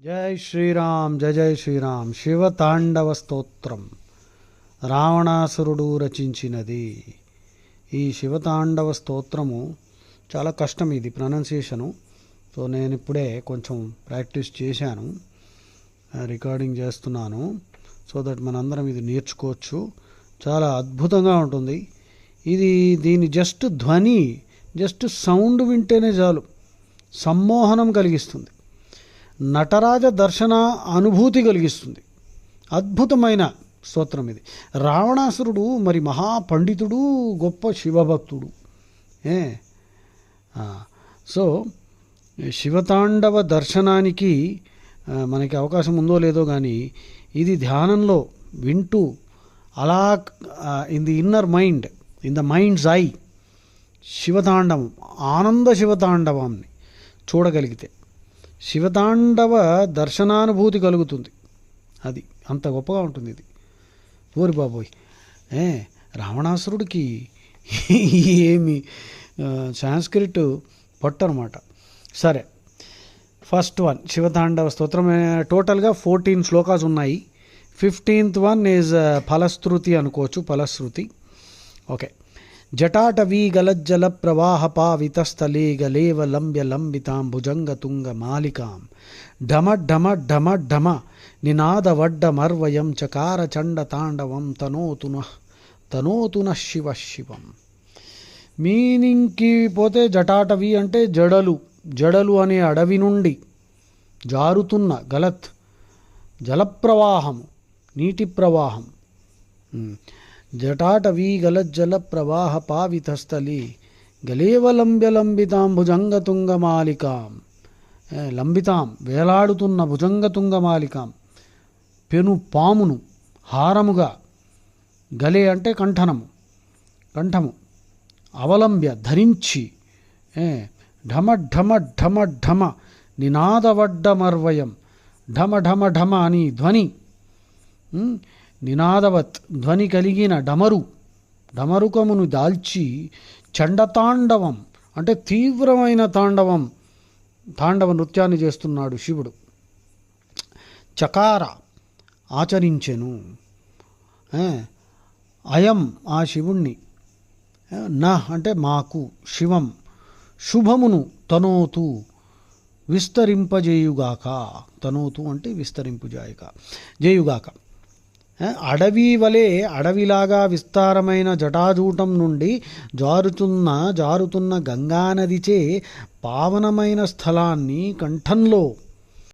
జై శ్రీరామ్ జయ జయ శ్రీరామ్. శివతాండవ స్తోత్రం రావణాసురుడు రచించినది. ఈ శివతాండవ స్తోత్రము చాలా కష్టం, ఇది ప్రొనౌన్సియేషను. సో నేను ఇప్పుడే కొంచెం ప్రాక్టీస్ చేశాను, రికార్డింగ్ చేస్తున్నాను, సో దట్ మనందరం ఇది నేర్చుకోవచ్చు. చాలా అద్భుతంగా ఉంటుంది ఇది. దీని ధ్వని జస్ట్ సౌండ్ వింటేనే చాలు సమ్మోహనం కలిగిస్తుంది, నటరాజ దర్శన అనుభూతి కలిగిస్తుంది. అద్భుతమైన స్తోత్రం ఇది. రావణాసురుడు మరి మహాపండితుడు, గొప్ప శివభక్తుడు. సో శివతాండవ దర్శనానికి మనకి అవకాశం ఉందో లేదో కానీ ఇది ధ్యానంలో వింటూ అలా in the inner mind, in the minds I Shivatandavam, ఆనంద శివతాండవాన్ని చూడగలిగితే శివతాండవ దర్శనానుభూతి కలుగుతుంది. అది అంత గొప్పగా ఉంటుంది ఇది. ఓరి బాబోయ్, రావణాసురుడికి ఏమి సాంస్క్రిట్ పట్టు అనమాట. సరే, ఫస్ట్ వన్ శివతాండవ స్తోత్రం. టోటల్గా 14 శ్లోకాస్ ఉన్నాయి. 15th వన్ ఈజ్ ఫలశ్రుతి అనుకోవచ్చు, ఫలశ్రుతి. ఓకే. జటాటవీ గలజ్జల ప్రవాహ పావితస్థలే గలేవ లంబ్య లంబితాం భుజంగ తుంగ మాలికాం ఢమ ఢమ ఢమ ఢమ నినాదవడ్డమర్వయం చకార చండ తాండవం తనోతున శివ శివం. మీనింగ్కి పోతే జటాటవి అంటే జడలు, జడలు అనే అడవి నుండి జారుతున్న గలత్ జలప్రవాహము, నీటి ప్రవాహం. జటాటవీ గలజ్జల ప్రవాహ పావితస్థలి గలేవ లంబ్య లంబితాం భుజంగతుంగమాలికాం. లంబితాం వేలాడుతున్న భుజంగతుంగమాలికాం, పెను పామును హారముగా, గలే అంటే కంఠనము, కంఠము, అవలంబ్య ధరించి, ఢమ ఢమ ఢమ ఢమ నినాదవడ్డమర్వయం, ఢమ ఢమ ఢమ అని ధ్వని, నినాదవత్ ధ్వని కలిగిన డమరుకమును దాల్చి, చండతాండవం అంటే తీవ్రమైన తాండవ నృత్యాన్ని చేస్తున్నాడు శివుడు. చకార ఆచరించెను, అయం ఆ శివుణ్ణి, నా అంటే మాకు, శివం శుభమును తనోతు విస్తరింపజేయుగాక. తనోతు అంటే జేయుగాక. అడవి వలె, అడవిలాగా విస్తారమైన జటాజూటం నుండి జారుతున్న గంగానదిచే పావనమైన స్థలాన్ని కంఠంలో